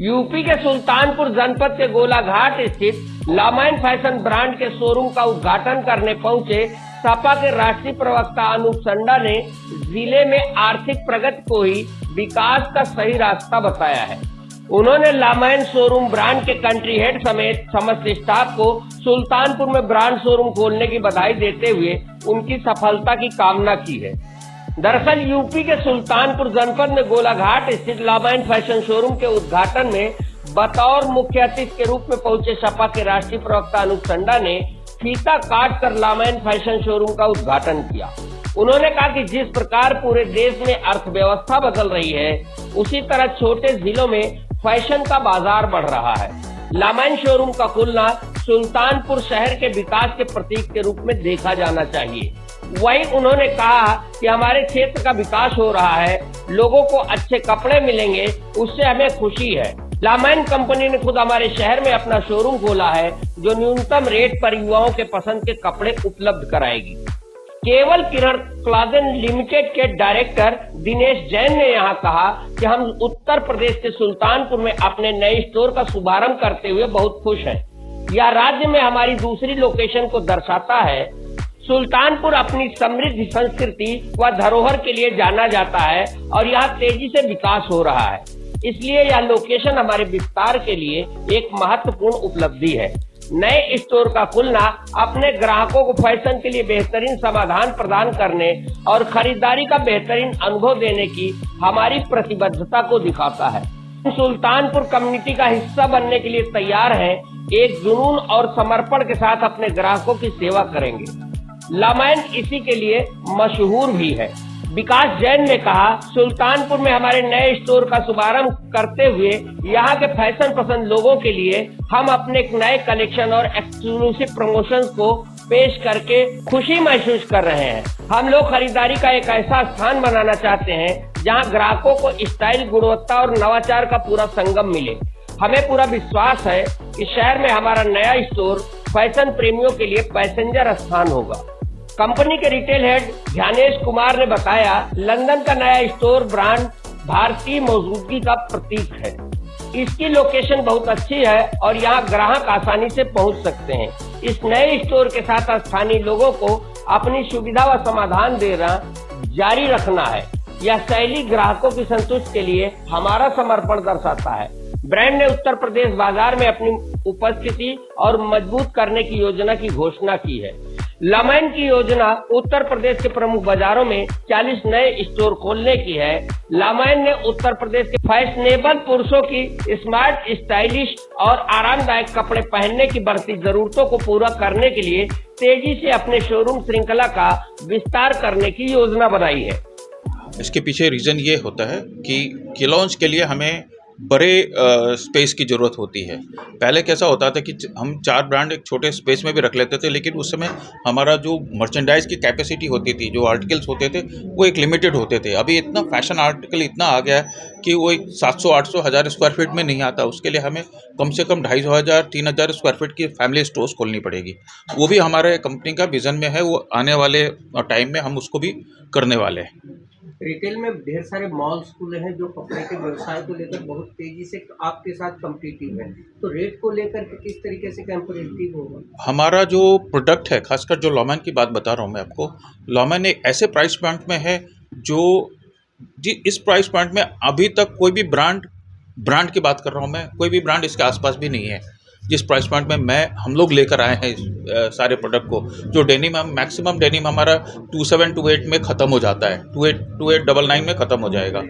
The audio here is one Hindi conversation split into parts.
यूपी के सुल्तानपुर जनपद के गोलाघाट स्थित लामाइन फैशन ब्रांड के शोरूम का उद्घाटन करने पहुंचे सपा के राष्ट्रीय प्रवक्ता अनूप संडा ने जिले में आर्थिक प्रगति को ही विकास का सही रास्ता बताया है। उन्होंने लामाइन शोरूम ब्रांड के कंट्री हेड समेत समस्त स्टाफ को सुल्तानपुर में ब्रांड शोरूम खोलने की बधाई देते हुए उनकी सफलता की कामना की है। दरअसल यूपी के सुल्तानपुर जनपद में गोलाघाट स्थित लामाइन फैशन शोरूम के उद्घाटन में बतौर मुख्य अतिथि के रूप में पहुंचे सपा के राष्ट्रीय प्रवक्ता अनूप संडा ने फीता काट कर लामाइन फैशन शोरूम का उद्घाटन किया। उन्होंने कहा कि जिस प्रकार पूरे देश में अर्थव्यवस्था बदल रही है, उसी तरह छोटे जिलों में फैशन का बाजार बढ़ रहा है। लामाइन शोरूम का खुलना सुल्तानपुर शहर के विकास के प्रतीक के रूप में देखा जाना चाहिए। वहीं उन्होंने कहा कि हमारे क्षेत्र का विकास हो रहा है, लोगों को अच्छे कपड़े मिलेंगे, उससे हमें खुशी है। लामाइन कंपनी ने खुद हमारे शहर में अपना शोरूम खोला है, जो न्यूनतम रेट पर युवाओं के पसंद के कपड़े उपलब्ध कराएगी। केवल किरण क्लॉथिंग लिमिटेड के डायरेक्टर दिनेश जैन ने यहाँ कहा कि हम उत्तर प्रदेश के सुल्तानपुर में अपने नए स्टोर का शुभारंभ करते हुए बहुत खुश हैं। यह राज्य में हमारी दूसरी लोकेशन को दर्शाता है। सुल्तानपुर अपनी समृद्ध संस्कृति व धरोहर के लिए जाना जाता है और यहाँ तेजी से विकास हो रहा है, इसलिए यह लोकेशन हमारे विस्तार के लिए एक महत्वपूर्ण उपलब्धि है। नए स्टोर का खुलना अपने ग्राहकों को फैशन के लिए बेहतरीन समाधान प्रदान करने और खरीदारी का बेहतरीन अनुभव देने की हमारी प्रतिबद्धता को दिखाता है। सुल्तानपुर कम्युनिटी का हिस्सा बनने के लिए तैयार हैं, एक जुनून और समर्पण के साथ अपने ग्राहकों की सेवा करेंगे। लामाइन इसी के लिए मशहूर भी है। विकास जैन ने कहा, सुल्तानपुर में हमारे नए स्टोर का शुभारंभ करते हुए यहाँ के फैशन पसंद लोगों के लिए हम अपने एक नए कलेक्शन और एक्सक्लूसिव प्रमोशंस को पेश करके खुशी महसूस कर रहे हैं। हम लोग खरीदारी का एक ऐसा स्थान बनाना चाहते हैं जहाँ ग्राहकों को स्टाइल, गुणवत्ता और नवाचार का पूरा संगम मिले। हमें पूरा विश्वास है कि शहर में हमारा नया स्टोर फैशन प्रेमियों के लिए पैसेंजर स्थान होगा। कंपनी के रिटेल हेड ध्यानेश कुमार ने बताया, लंदन का नया स्टोर ब्रांड भारतीय मौजूदगी का प्रतीक है। इसकी लोकेशन बहुत अच्छी है और यहाँ ग्राहक आसानी से पहुँच सकते हैं। इस नए स्टोर के साथ स्थानीय लोगों को अपनी सुविधा व समाधान देना जारी रखना है। यह शैली ग्राहकों की संतुष्टि के लिए हमारा समर्पण दर्शाता है। ब्रांड ने उत्तर प्रदेश बाजार में अपनी उपस्थिति और मजबूत करने की योजना की घोषणा की है। लामाइन की योजना उत्तर प्रदेश के प्रमुख बाजारों में 40 नए स्टोर खोलने की है। लामाइन ने उत्तर प्रदेश के फैशनेबल पुरुषों की स्मार्ट, स्टाइलिश और आरामदायक कपड़े पहनने की बढ़ती जरूरतों को पूरा करने के लिए तेजी से अपने शोरूम श्रृंखला का विस्तार करने की योजना बनाई है। इसके पीछे रीज़न ये होता है कि लॉन्च के लिए हमें बड़े स्पेस की ज़रूरत होती है। पहले कैसा होता था कि हम 4 ब्रांड एक छोटे स्पेस में भी रख लेते थे, लेकिन उस समय हमारा जो मर्चेंडाइज की कैपेसिटी होती थी, जो आर्टिकल्स होते थे, वो एक लिमिटेड होते थे। अभी इतना फैशन आर्टिकल इतना आ गया है कि वो 700-800 हज़ार स्क्वायर फीट में नहीं आता। उसके लिए हमें कम से कम 2,500-3,000 स्क्वायर फीट की फैमिली स्टोर्स खोलनी पड़ेगी। वो भी हमारे कंपनी का विज़न में है, वो आने वाले टाइम में हम उसको भी करने वाले हैं। रिटेल में ढेर सारे मॉल्स खुले हैं जो कपड़े के व्यवसाय को लेकर बहुत तेजी से आपके साथ कम्पिटिटिव है, तो रेट को लेकर के किस तरीके से कम्पिटिटिव होगा? हमारा जो प्रोडक्ट है, खासकर जो लामाइन की बात बता रहा हूँ मैं आपको, लामाइन एक ऐसे प्राइस पॉइंट में है जो इस प्राइस पॉइंट में अभी तक कोई भी ब्रांड की बात कर रहा हूँ मैं, कोई भी ब्रांड इसके आसपास भी नहीं है। जिस प्राइस पॉइंट में हम लोग लेकर आए हैं सारे प्रोडक्ट को, जो डेनिम मैक्सिमम डेनिम हमारा 2728 में ख़त्म हो जाता है, 2899 में ख़त्म हो जाएगा।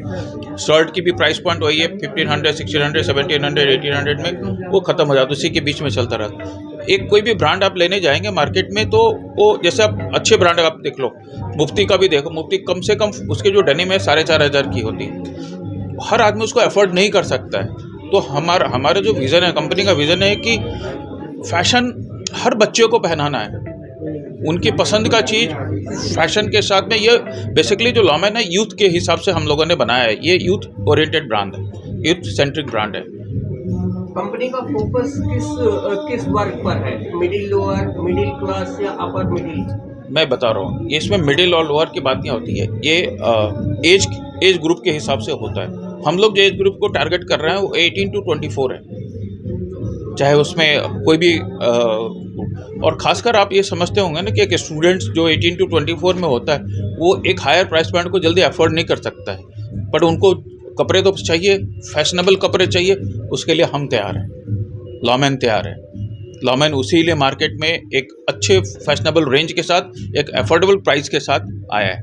शर्ट की भी प्राइस पॉइंट वही है, 1500, 1600, 1700, 1800 में वो ख़त्म हो जाता है, उसी के बीच में चलता रहता है। एक कोई भी ब्रांड आप लेने जाएंगे मार्केट में तो वो जैसे आप अच्छे ब्रांड आप देख लो, मुफ्ती का भी देखो, मुफ्ती कम से कम उसके जो डेनिम है 4500 की होती है। हर आदमी उसको अफोर्ड नहीं कर सकता है। तो हमारा जो विज़न है, कंपनी का विज़न है कि फैशन हर बच्चे को पहनाना है, उनकी पसंद का चीज़ फैशन के साथ में। ये बेसिकली जो लामाइन है यूथ के हिसाब से हम लोगों ने बनाया है। ये यूथ ओरिएंटेड ब्रांड है, यूथ सेंट्रिक ब्रांड है। कंपनी का फोकस किस वर्ग पर है? मिडिल, लोअर, मिडिल क्लास या अपर मिडिल? मैं बता रहा हूँ, ये इसमें मिडिल और लोअर की बात नहीं होती है, ये एज ग्रुप के हिसाब से होता है। हम लोग जो एज ग्रुप को टारगेट कर रहे हैं वो 18 to 24 है, चाहे उसमें कोई भी और ख़ासकर आप ये समझते होंगे ना कि एक स्टूडेंट्स जो 18 to 24 में होता है वो एक हायर प्राइस पॉइंट को जल्दी अफोर्ड नहीं कर सकता है, बट उनको कपड़े तो चाहिए, फैशनेबल कपड़े चाहिए, उसके लिए हम तैयार हैं, लॉमेन तैयार है। लॉमेन उसी लिए मार्केट में एक अच्छे फैशनेबल रेंज के साथ एक अफोर्डेबल प्राइस के साथ आया है।